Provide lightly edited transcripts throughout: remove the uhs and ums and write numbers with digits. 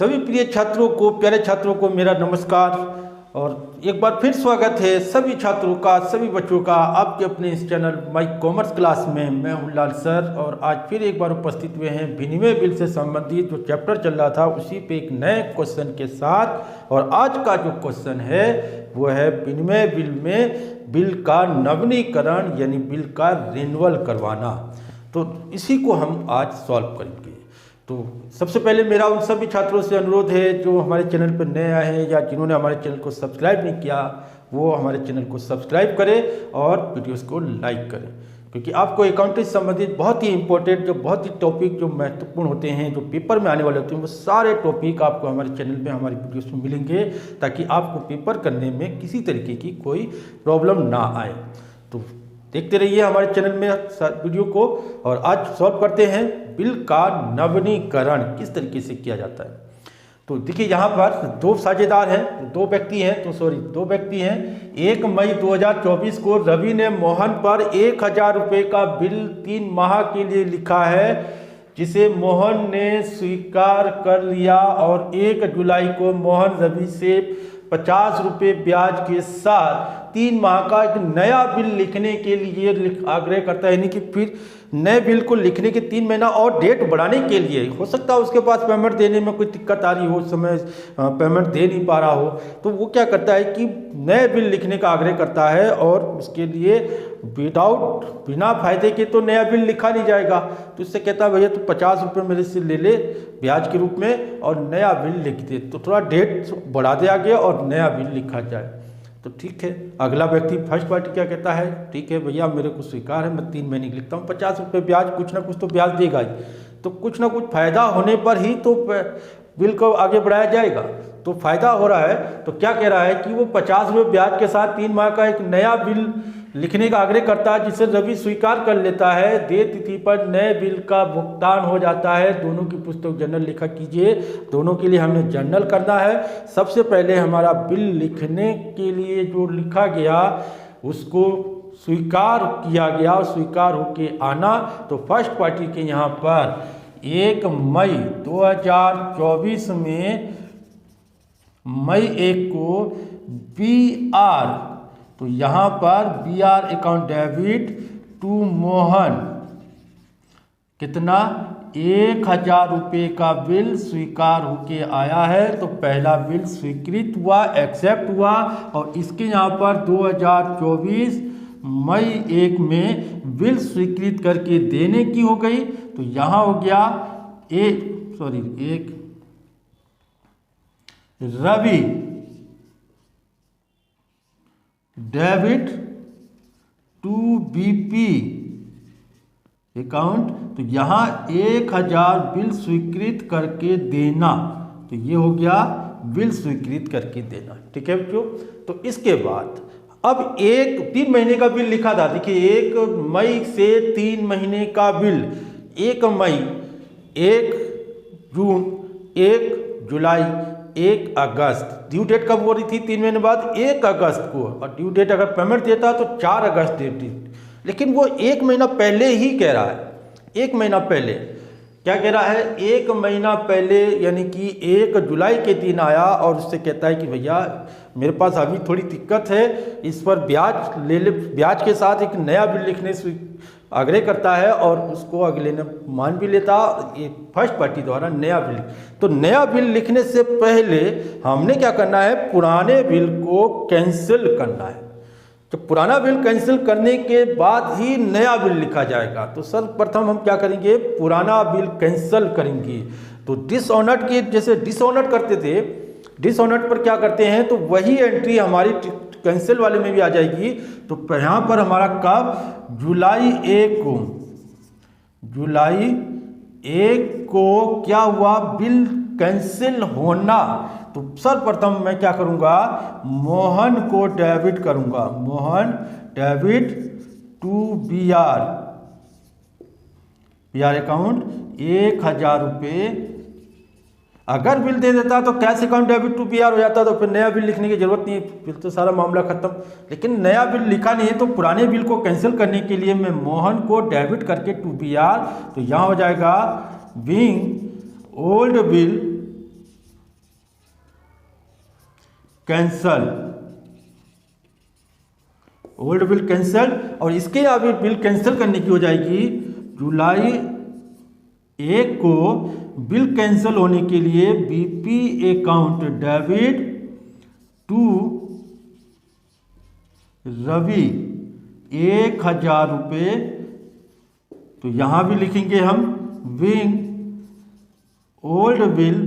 सभी प्रिय छात्रों को, प्यारे छात्रों को मेरा नमस्कार और एक बार फिर स्वागत है सभी छात्रों का, सभी बच्चों का आपके अपने इस चैनल माई कॉमर्स क्लास में। मैं हूं लाल सर और आज फिर एक बार उपस्थित हुए हैं विनिमय बिल से संबंधित जो चैप्टर चल रहा था उसी पे एक नए क्वेश्चन के साथ। और आज का जो क्वेश्चन है वो है विनिमय बिल में बिल का नवीनीकरण यानी बिल का रिन्यूअल करवाना। तो इसी को हम आज सॉल्व करेंगे। तो सबसे पहले मेरा उन सभी छात्रों से अनुरोध है जो हमारे चैनल पर नए आए हैं या जिन्होंने हमारे चैनल को सब्सक्राइब नहीं किया वो हमारे चैनल को सब्सक्राइब करें और वीडियोस को लाइक करें, क्योंकि आपको अकाउंटिंग से संबंधित बहुत ही इंपॉर्टेंट जो बहुत ही टॉपिक जो महत्वपूर्ण होते हैं, जो पेपर में आने वाले होते हैं, वो सारे टॉपिक आपको हमारे चैनल पे हमारी वीडियोस में मिलेंगे ताकि आपको पेपर करने में किसी तरीके की कोई प्रॉब्लम ना आए। तो देखते रहिए हमारे चैनल में वीडियो को। और आज सॉल्व करते हैं बिल का नवीनीकरण किस तरीके से किया जाता है। तो देखिए यहाँ पर दो साझेदार हैं, दो व्यक्ति हैं। 1 मई 2024 को रवि ने मोहन पर 1000 रुपये का बिल 3 माह के लिए लिखा है, जिसे मोहन ने स्वीकार कर लिया। और 1 जुलाई को मोहन रवि से 50 रुपये ब्याज के साथ 3 माह का एक नया बिल लिखने के लिए आग्रह करता है, यानी कि फिर नए बिल को लिखने के 3 महीना और डेट बढ़ाने के लिए। हो सकता है उसके पास पेमेंट देने में कोई दिक्कत आ रही हो, उस समय पेमेंट दे नहीं पा रहा हो, तो वो क्या करता है कि नए बिल लिखने का आग्रह करता है और उसके लिए बिना फायदे के तो नया बिल लिखा नहीं जाएगा। तो इससे कहता है भैया तो 50 रुपये मेरे से ले ले ब्याज के रूप में और नया बिल लिख दे, तो थोड़ा डेट बढ़ा दे आगे और नया बिल लिखा जाए। तो ठीक है, अगला व्यक्ति फर्स्ट पार्टी क्या कहता है, ठीक है भैया मेरे को स्वीकार है, मैं 3 महीने की लिखता हूँ, 50 रुपये ब्याज, कुछ ना कुछ तो ब्याज देगा ही, तो कुछ ना कुछ फायदा होने पर ही तो बिल को आगे बढ़ाया जाएगा। तो फायदा हो रहा है, तो क्या कह रहा है कि वो 50 रुपये ब्याज के साथ 3 माह का एक नया बिल लिखने का आग्रह करता है, जिसे रवि स्वीकार कर लेता है। देय तिथि पर नए बिल का भुगतान हो जाता है। दोनों की पुस्तक जर्नल लिखा कीजिए। दोनों के लिए हमने जर्नल करना है। सबसे पहले हमारा बिल लिखने के लिए जो लिखा गया उसको स्वीकार किया गया और स्वीकार होके आना। तो फर्स्ट पार्टी के यहाँ पर 1 मई 2024 में मई 1 को BR, तो यहाँ पर BR account debit to Mohan कितना 1000 रुपये का बिल स्वीकार होके आया है। तो पहला बिल स्वीकृत हुआ, एक्सेप्ट हुआ। और इसके यहाँ पर 2024 मई 1 में बिल स्वीकृत करके देने की हो गई। तो यहाँ हो गया एक Ravi debit to BP account, तो यहाँ 1000 बिल स्वीकृत करके देना। तो ये हो गया बिल स्वीकृत करके देना। ठीक है बच्चों। तो इसके बाद अब 3 महीने का बिल लिखा था। देखिए 1 मई से 3 महीने का बिल, 1 मई, 1 जून, 1 जुलाई, 1 अगस्त। ड्यू डेट कब हो रही थी 3 महीने बाद? 1 अगस्त को। और ड्यू डेट अगर पेमेंट देता तो 4 अगस्त देती, लेकिन वो 1 महीना पहले ही कह रहा है। 1 महीना पहले क्या कह रहा है? 1 महीना पहले, यानी कि 1 जुलाई के दिन आया और उससे कहता है कि भैया मेरे पास अभी थोड़ी दिक्कत है, इस पर ब्याज ले ले। ब्याज के साथ एक नया बिल लिखने से आग्रह करता है और उसको अगले ने मान भी लेता। ये फर्स्ट पार्टी द्वारा नया बिल, तो नया बिल लिखने से पहले हमने क्या करना है? पुराने बिल को कैंसिल करना है। तो पुराना बिल कैंसिल करने के बाद ही नया बिल लिखा जाएगा। तो सर्वप्रथम हम क्या करेंगे? पुराना बिल कैंसिल करेंगे। तो डिसऑनर्ड के जैसे डिसऑनर्ड करते थे, डिसऑनर्ड पर क्या करते हैं? तो वही एंट्री हमारी कैंसिल वाले में भी आ जाएगी। तो यहाँ पर हमारा कब? जुलाई 1 को क्या हुआ? बिल कैंसिल होना। तो सर्वप्रथम मैं क्या करूंगा? मोहन को डेबिट करूंगा। Mohan debit to BR account 1000 रुपये। अगर बिल दे देता तो cash account debit to BR हो जाता, तो फिर नया बिल लिखने की जरूरत नहीं, फिर तो सारा मामला खत्म। लेकिन नया बिल लिखा नहीं है, तो पुराने बिल को कैंसिल करने के लिए मैं मोहन को डेबिट करके टू BR, तो यहाँ हो जाएगा being old bill cancel, old bill cancel. और इसके अभी बिल कैंसिल करने की हो जाएगी जुलाई 1 को बिल कैंसिल होने के लिए BP account debit to Ravi 1000 रुपये। तो यहां भी लिखेंगे हम विंग ओल्ड बिल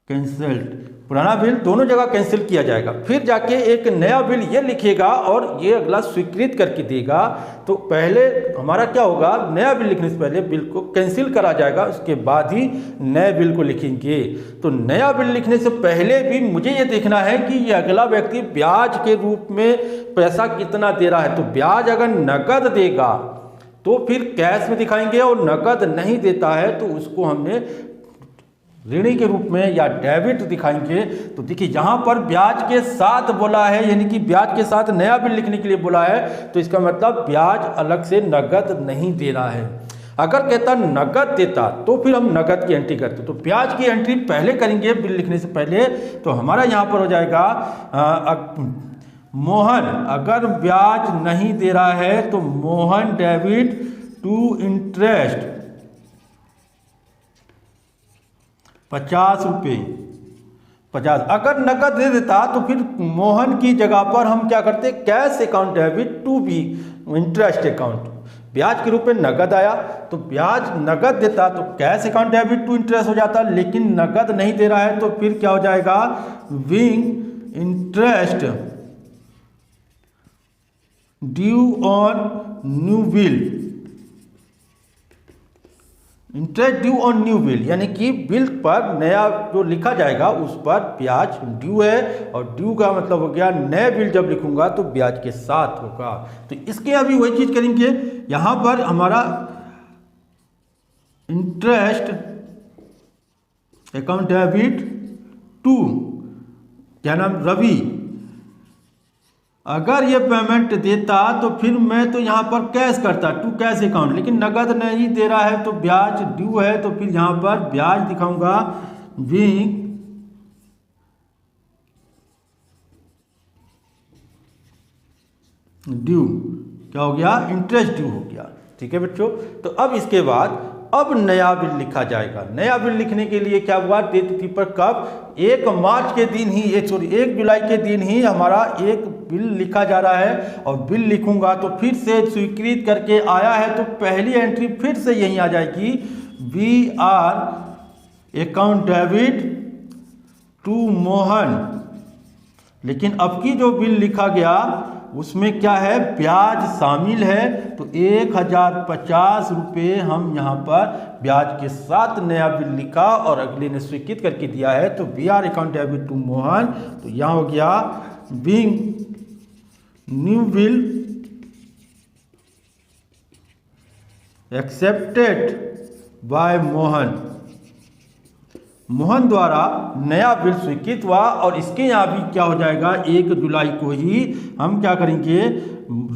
कैंसल्ड, पुराना बिल दोनों जगह कैंसिल किया जाएगा। फिर जाके एक नया बिल ये लिखेगा और ये अगला स्वीकृत करके देगा। तो पहले हमारा क्या होगा, नया बिल लिखने से पहले बिल को कैंसिल करा जाएगा, उसके बाद ही नए बिल को लिखेंगे। तो नया बिल लिखने से पहले भी मुझे ये देखना है कि ये अगला व्यक्ति ब्याज के रूप में पैसा कितना दे रहा है। तो ब्याज अगर नकद देगा तो फिर कैश में दिखाएंगे, और नकद नहीं देता है तो उसको हमने ऋणी के रूप में या डेबिट दिखाएंगे। तो देखिए यहाँ पर ब्याज के साथ बोला है, यानी कि ब्याज के साथ नया बिल लिखने के लिए बोला है, तो इसका मतलब ब्याज अलग से नगद नहीं दे रहा है। अगर कहता नगद देता तो फिर हम नगद की एंट्री करते। तो ब्याज की एंट्री पहले करेंगे बिल लिखने से पहले। तो हमारा यहाँ पर हो जाएगा मोहन, अगर ब्याज नहीं दे रहा है तो मोहन डेबिट टू इंटरेस्ट 50 रुपये 50। अगर नकद दे देता तो फिर मोहन की जगह पर हम क्या करते, cash account debit to B interest account. ब्याज के रूप में नगद आया तो ब्याज नगद देता तो cash account debit to interest हो जाता, लेकिन नगद नहीं दे रहा है तो फिर क्या हो जाएगा, wing interest due on new bill, interest due on new bill, यानी कि बिल पर नया जो लिखा जाएगा उस पर ब्याज ड्यू है। और ड्यू का मतलब हो गया नए बिल जब लिखूंगा तो ब्याज के साथ होगा। तो इसके अभी वही चीज करेंगे, यहां पर हमारा इंटरेस्ट अकाउंट डेबिट टू क्या नाम रवि, अगर ये पेमेंट देता तो फिर मैं तो यहाँ पर कैश करता टू कैश अकाउंट, लेकिन नगद नहीं दे रहा है तो ब्याज ड्यू है, तो फिर यहाँ पर ब्याज दिखाऊंगा विंग ड्यू, क्या हो गया, इंटरेस्ट ड्यू हो गया। ठीक है बच्चों, तो अब इसके बाद अब नया बिल लिखा जाएगा। नया बिल लिखने के लिए क्या हुआ, तिथि पर कब, 1 मार्च के दिन ही 1 जुलाई के दिन ही हमारा एक बिल लिखा जा रहा है। और बिल लिखूंगा तो फिर से स्वीकृत करके आया है तो पहली एंट्री फिर से यही आ जाएगी, B R account debit to Mohan. लेकिन अब की जो बिल लिखा गया उसमें क्या है, ब्याज शामिल है। तो 1050 रुपये हम यहाँ पर ब्याज के साथ नया बिल लिखा और अगले ने स्वीकृत करके दिया है। तो B R account debit to Mohan, तो यहाँ हो गया being new bill accepted by Mohan, Mohan द्वारा नया बिल स्वीकृत हुआ। और इसके यहाँ भी क्या हो जाएगा, 1 जुलाई को ही हम क्या करेंगे,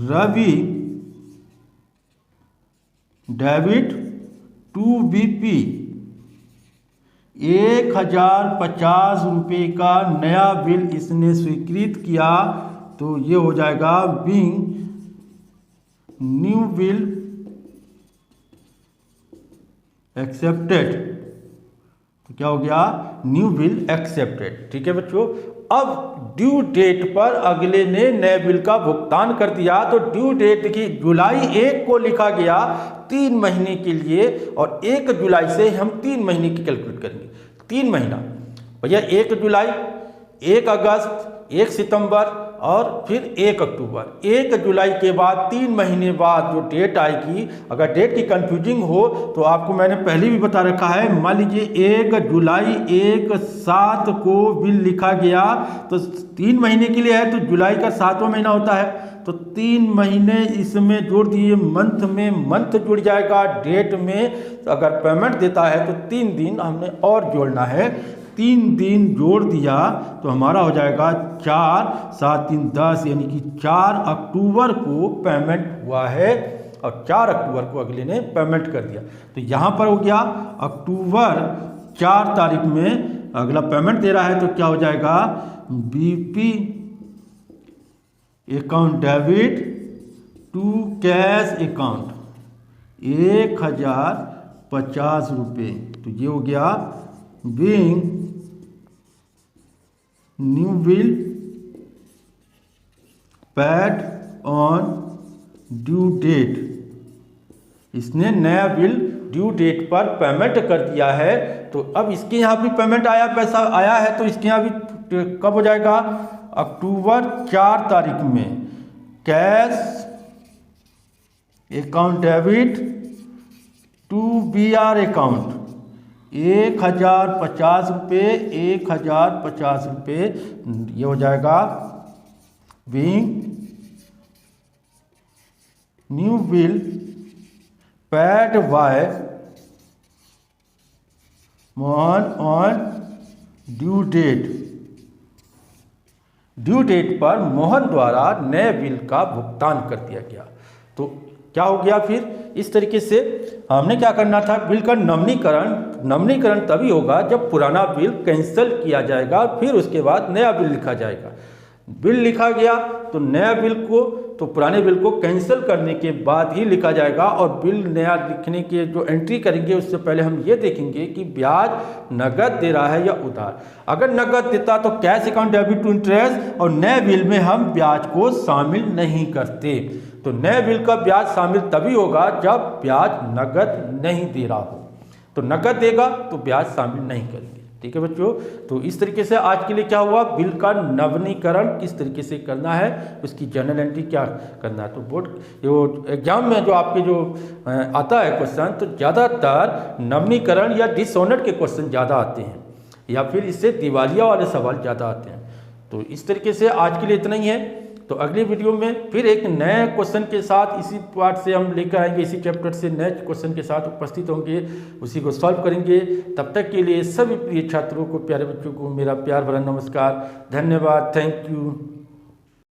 रवि डेबिट टू बीपी 1050 रुपये का नया बिल इसने स्वीकृत किया। तो ये हो जाएगा बीइंग न्यू बिल एक्सेप्टेड, तो क्या हो गया, न्यू बिल एक्सेप्टेड। ठीक है बच्चों, अब ड्यू डेट पर अगले ने नए बिल का भुगतान कर दिया। तो ड्यू डेट की जुलाई 1 को लिखा गया 3 महीने के लिए, और 1 जुलाई से हम 3 महीने की कैलकुलेट करेंगे। 3 महीना भैया, 1 जुलाई, 1 अगस्त, 1 सितंबर और फिर 1 अक्टूबर। 1 जुलाई के बाद 3 महीने बाद जो डेट आएगी, अगर डेट की कंफ्यूजिंग हो तो आपको मैंने पहले भी बता रखा है। मान लीजिए 1 जुलाई 1/7 को बिल लिखा गया, तो 3 महीने के लिए है, तो जुलाई का 7वां महीना होता है, तो 3 महीने इसमें जोड़ दिए, मंथ में मंथ जुड़ जाएगा, डेट में अगर पेमेंट देता है तो 3 दिन हमने और जोड़ना है। 3 दिन जोड़ दिया तो हमारा हो जाएगा 4, 7, 3, 10, यानी कि 4 अक्टूबर को पेमेंट हुआ है। और 4 अक्टूबर को अगले ने पेमेंट कर दिया। तो यहाँ पर हो गया अक्टूबर 4 तारीख में अगला पेमेंट दे रहा है, तो क्या हो जाएगा BP account debit to cash account 1050 रुपये। तो ये हो गया being new bill paid on due date. इसने नया बिल ड्यू डेट पर पेमेंट कर दिया है। तो अब इसके यहाँ भी पेमेंट आया, पैसा आया है, तो इसके यहाँ भी कब हो जाएगा अक्टूबर 4 तारीख में cash account debit to BR account 1050 रुपये 1050 रुपये। ये हो जाएगा being new bill paid by Mohan on due date. Due date पर मोहन द्वारा नए बिल का भुगतान कर दिया गया। तो क्या हो गया फिर इस तरीके से हमने क्या करना था, बिल का नवीनीकरण तभी होगा जब पुराना बिल कैंसिल किया जाएगा, फिर उसके बाद नया बिल लिखा जाएगा। बिल लिखा गया तो नया बिल को तो पुराने बिल को कैंसिल करने के बाद ही लिखा जाएगा। और बिल नया लिखने के जो एंट्री करेंगे उससे पहले हम ये देखेंगे कि ब्याज नगद दे रहा है या उधार। अगर नगद देता तो cash account debit to interest, और नए बिल में हम ब्याज को शामिल नहीं करते। तो नए बिल का ब्याज शामिल तभी होगा जब ब्याज नगद नहीं दे रहा हो। तो नगद देगा तो ब्याज शामिल नहीं करेंगे। ठीक है बच्चों, तो इस तरीके से आज के लिए क्या हुआ, बिल का नवीनीकरण किस तरीके से करना है, उसकी जर्नल एंट्री क्या करना है। तो बोर्ड जो एग्जाम में जो आपके जो आता है क्वेश्चन, तो ज़्यादातर नवीनीकरण या डिसऑनर्ड के क्वेश्चन ज़्यादा आते हैं, या फिर इससे दिवालिया वाले सवाल ज़्यादा आते हैं। तो इस तरीके से आज के लिए इतना ही है। तो अगली वीडियो में फिर एक नए क्वेश्चन के साथ इसी पार्ट से हम लेकर आएंगे, इसी चैप्टर से नए क्वेश्चन के साथ उपस्थित होंगे, उसी को सॉल्व करेंगे। तब तक के लिए सभी प्रिय छात्रों को, प्यारे बच्चों को मेरा प्यार भरा नमस्कार, धन्यवाद, थैंक यू।